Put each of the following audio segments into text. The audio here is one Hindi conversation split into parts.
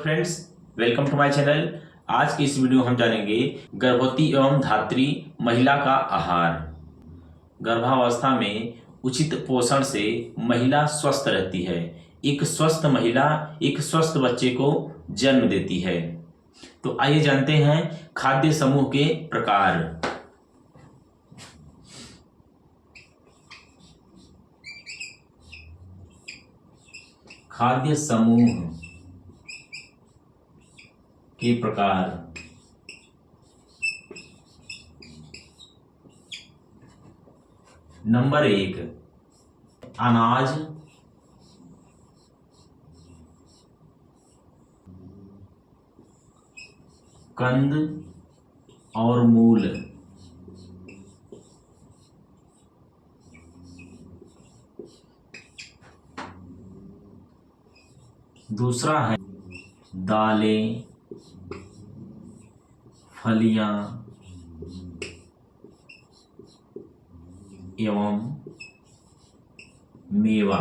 Friends, welcome to my channel. आज की इस वीडियो में हम जानेंगे गर्भवती एवं धात्री महिला का आहार। गर्भावस्था में उचित पोषण से महिला स्वस्थ रहती है। एक स्वस्थ महिला एक स्वस्थ बच्चे को जन्म देती है। तो आइए जानते हैं खाद्य समूह के प्रकार। खाद्य समूह के प्रकार। नंबर 1, अनाज, कंद और मूल। दूसरा है दालें, फलियां एवं मेवा।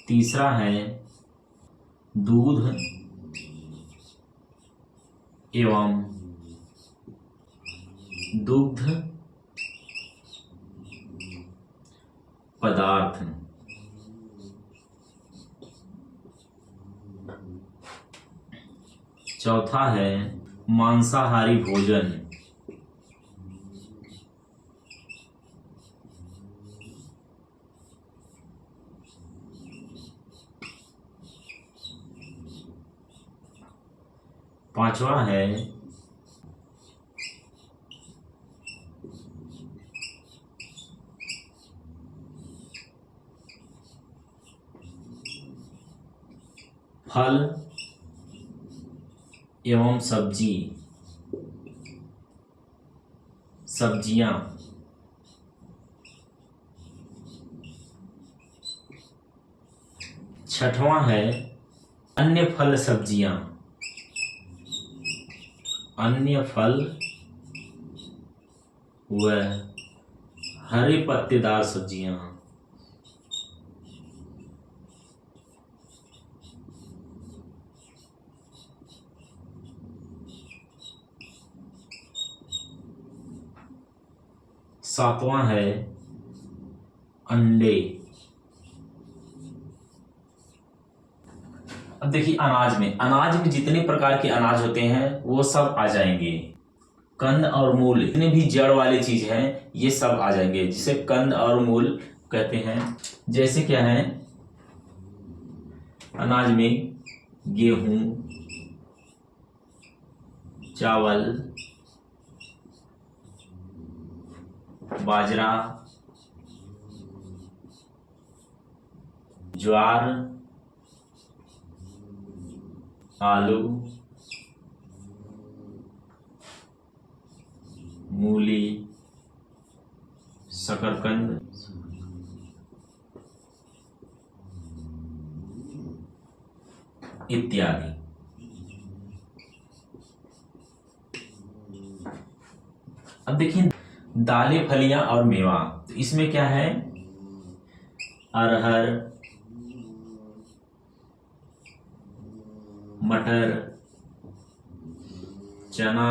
तीसरा है दूध एवं दुग्ध पदार्थ। चौथा है मांसाहारी भोजन। पांचवा है फल एवं सब्जियां। छठवां है अन्य फल सब्जियां। अन्य फल व हरे पत्तेदार सब्जियां। सातवां है अंडे। अब देखिए अनाज में जितने प्रकार के अनाज होते हैं वो सब आ जाएंगे। कंद और मूल, जितने भी जड़ वाले चीज हैं ये सब आ जाएंगे, जिसे कंद और मूल कहते हैं। जैसे क्या है, अनाज में गेहूं, चावल, बाजरा, ज्वार, आलू, मूली, शकरकंद, इत्यादि। अब देखिए दालें, फलियां और मेवा। तो इसमें क्या है, अरहर, मटर, चना,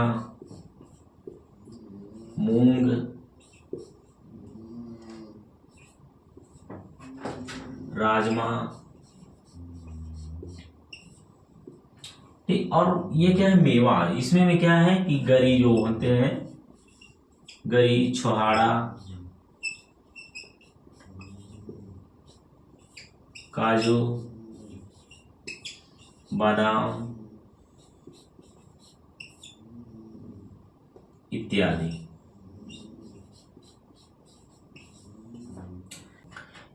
मूंग, राजमा। ठीक, और ये क्या है, मेवा। इसमें में क्या है कि गरी जो होते हैं, गरी, छोहाड़ा, काजू, बादाम इत्यादि।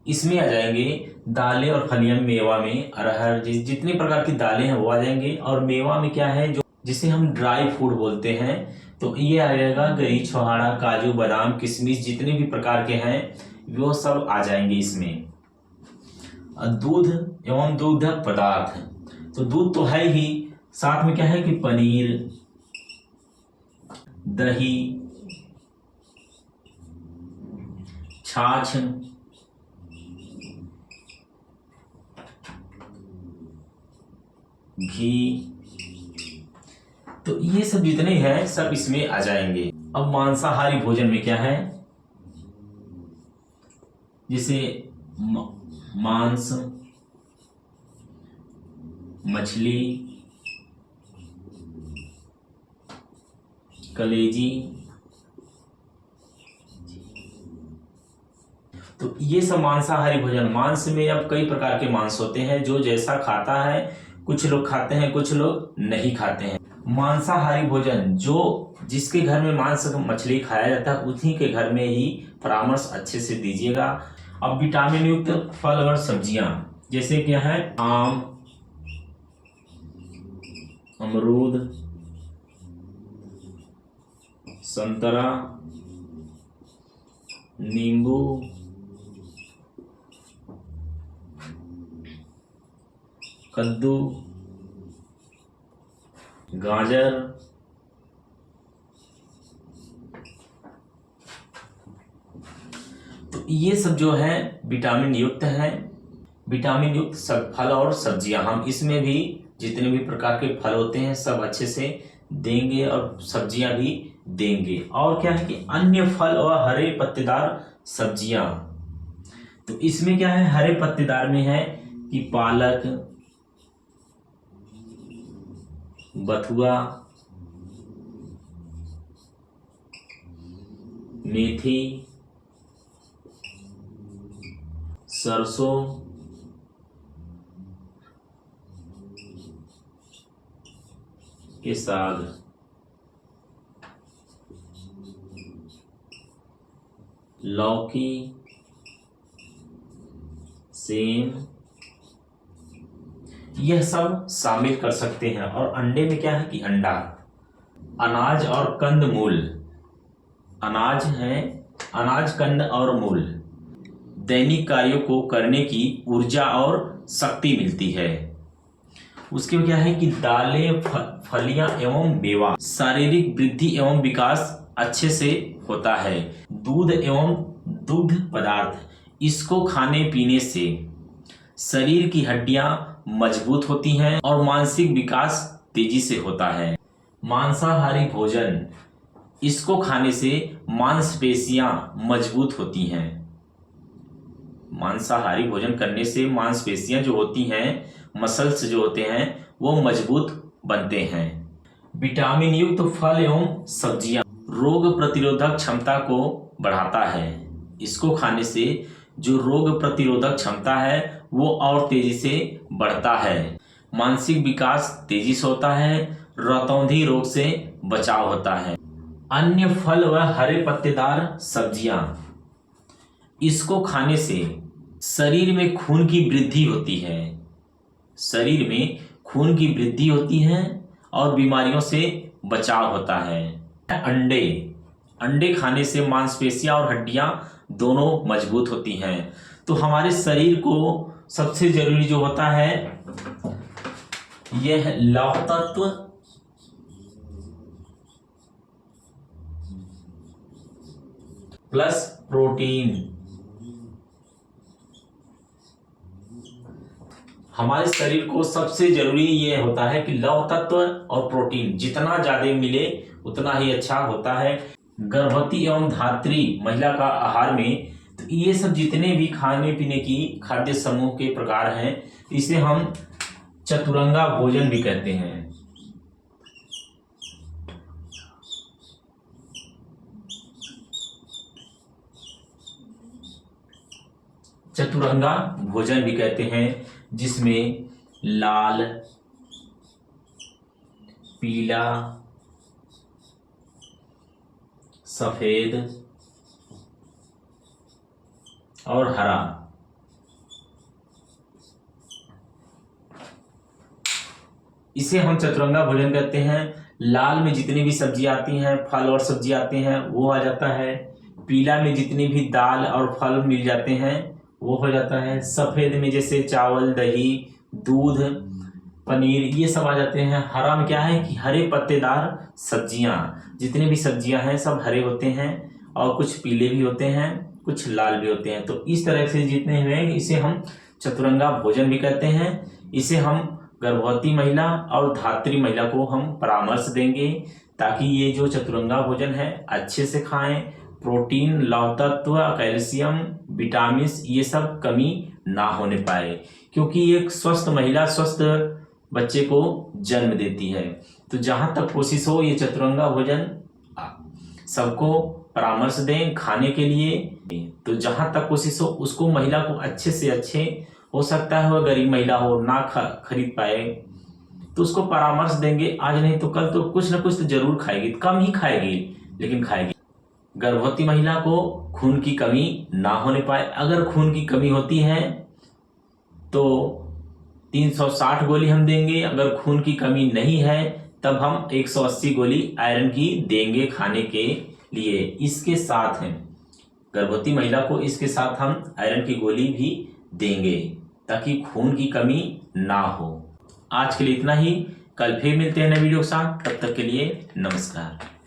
इसमें आ जाएंगे दालें और फलियां। मेवा में अरहर, जितनी प्रकार की दालें हैं वो आ जाएंगे। और मेवा में क्या है, जो जिसे हम ड्राई फूड बोलते हैं, तो ये आ जाएगा गरी, छोहाड़ा, काजू, बादाम, किशमिश, जितने भी प्रकार के हैं वो सब आ जाएंगे इसमें। दूध एवं दूध पदार्थ, तो दूध तो है ही, साथ में क्या है कि पनीर, दही, छाछ, घी, तो ये सब जितने हैं सब इसमें आ जाएंगे। अब मांसाहारी भोजन में क्या है, जैसे मांस, मछली, कलेजी, तो ये सब मांसाहारी भोजन। मांस में अब कई प्रकार के मांस होते हैं, जो जैसा खाता है, कुछ लोग खाते हैं, कुछ लोग नहीं खाते हैं। मांसाहारी भोजन, जो जिसके घर में मांस मछली खाया जाता है उन्हीं के घर में ही परामर्श अच्छे से दीजिएगा। अब विटामिन युक्त फल और सब्जियां, जैसे क्या है, आम, अमरूद, संतरा, नींबू, कद्दू, गाजर, तो ये सब जो है विटामिन युक्त है। विटामिन युक्त सब फल और सब्जियां हम इसमें भी जितने भी प्रकार के फल होते हैं सब अच्छे से देंगे और सब्जियां भी देंगे। और क्या है कि अन्य फल और हरे पत्तेदार सब्जियां, तो इसमें क्या है, हरे पत्तेदार में है कि पालक, बथुआ, मेथी, सरसों, के साग, लौकी, सेम, यह सब शामिल कर सकते हैं। और अंडे में क्या है कि अंडा, अनाज और कंद मूल, अनाज है, अनाज, कंद और मूल, दैनिक कार्यों को करने की ऊर्जा और शक्ति मिलती है। उसके क्या है कि दालें, फलियां एवं मेवा, शारीरिक वृद्धि एवं विकास अच्छे से होता है। दूध एवं दुग्ध पदार्थ, इसको खाने पीने से शरीर की हड्डियां मजबूत होती हैं और मानसिक विकास तेजी से होता है। मांसाहारी भोजन, इसको खाने से मांसपेशियां मजबूत होती हैं। मांसाहारी भोजन करने से मांसपेशियां जो होती हैं, मसल्स जो होते हैं, वो मजबूत बनते हैं। विटामिन युक्त फल एवं सब्जियां रोग प्रतिरोधक क्षमता को बढ़ाता है। इसको खाने से जो रोग प्रतिरोधक क्षमता है वो और तेजी से बढ़ता है। मानसिक विकास तेजी से होता है, रतौंधी रोग से बचाव होता है। अन्य फल व हरे पत्तेदार सब्जियां, इसको खाने से शरीर में खून की वृद्धि होती है। शरीर में खून की वृद्धि होती है और बीमारियों से बचाव होता है। अंडे, अंडे खाने से मांसपेशियां और हड्डियां दोनों मजबूत होती हैं। तो हमारे शरीर को सबसे जरूरी जो होता है यह लौह तत्व, प्लस प्रोटीन। हमारे शरीर को सबसे जरूरी ये होता है कि लौह तत्व और प्रोटीन जितना ज्यादा मिले उतना ही अच्छा होता है। गर्भवती एवं धात्री महिला का आहार में तो ये सब जितने भी खाने पीने की खाद्य समूह के प्रकार हैं, इसे हम चतुरंगा भोजन भी कहते हैं। चतुरंगा भोजन भी कहते हैं, जिसमें लाल, पीला, सफेद और हरा, इसे हम चतुरंगा भोजन कहते हैं। लाल में जितनी भी सब्जी आती हैं, फल और सब्जी आते हैं, वो आ जाता है। पीला में जितनी भी दाल और फल मिल जाते हैं वो हो जाता है। सफेद में जैसे चावल, दही, दूध, पनीर, ये सब आ जाते हैं। हरा में क्या है कि हरे पत्तेदार सब्जियां, जितने भी सब्जियां हैं सब हरे होते हैं और कुछ पीले भी होते हैं, कुछ लाल भी होते हैं। तो इस तरह से जितने हैं इसे हम चतुरंगा भोजन भी कहते हैं। इसे हम गर्भवती महिला और धात्री महिला को हम परामर्श देंगे ताकि ये जो चतुरंगा भोजन है अच्छे से खाएं। प्रोटीन, लौह तत्व, कैल्शियम, विटामिन ये सब कमी ना होने पाए, क्योंकि एक स्वस्थ महिला स्वस्थ बच्चे को जन्म देती है। तो जहाँ तक कोशिश हो ये चतुरंगा भोजन सबको परामर्श दें खाने के लिए। तो जहाँ तक कोशिश हो उसको महिला को अच्छे से अच्छे, हो सकता है वह गरीब महिला हो ना खरीद पाए तो उसको परामर्श देंगे। आज नहीं तो कल तो कुछ ना कुछ तो जरूर खाएगी, कम ही खाएगी लेकिन खाएगी। गर्भवती महिला को खून की कमी ना होने पाए, अगर खून की कमी होती है तो 360 गोली हम देंगे। अगर खून की कमी नहीं है तब हम 180 गोली आयरन की देंगे खाने के लिए। इसके साथ हैं गर्भवती महिला को इसके साथ हम आयरन की गोली भी देंगे ताकि खून की कमी ना हो। आज के लिए इतना ही, कल फिर मिलते हैं नए वीडियो के साथ। तब तक के लिए नमस्कार।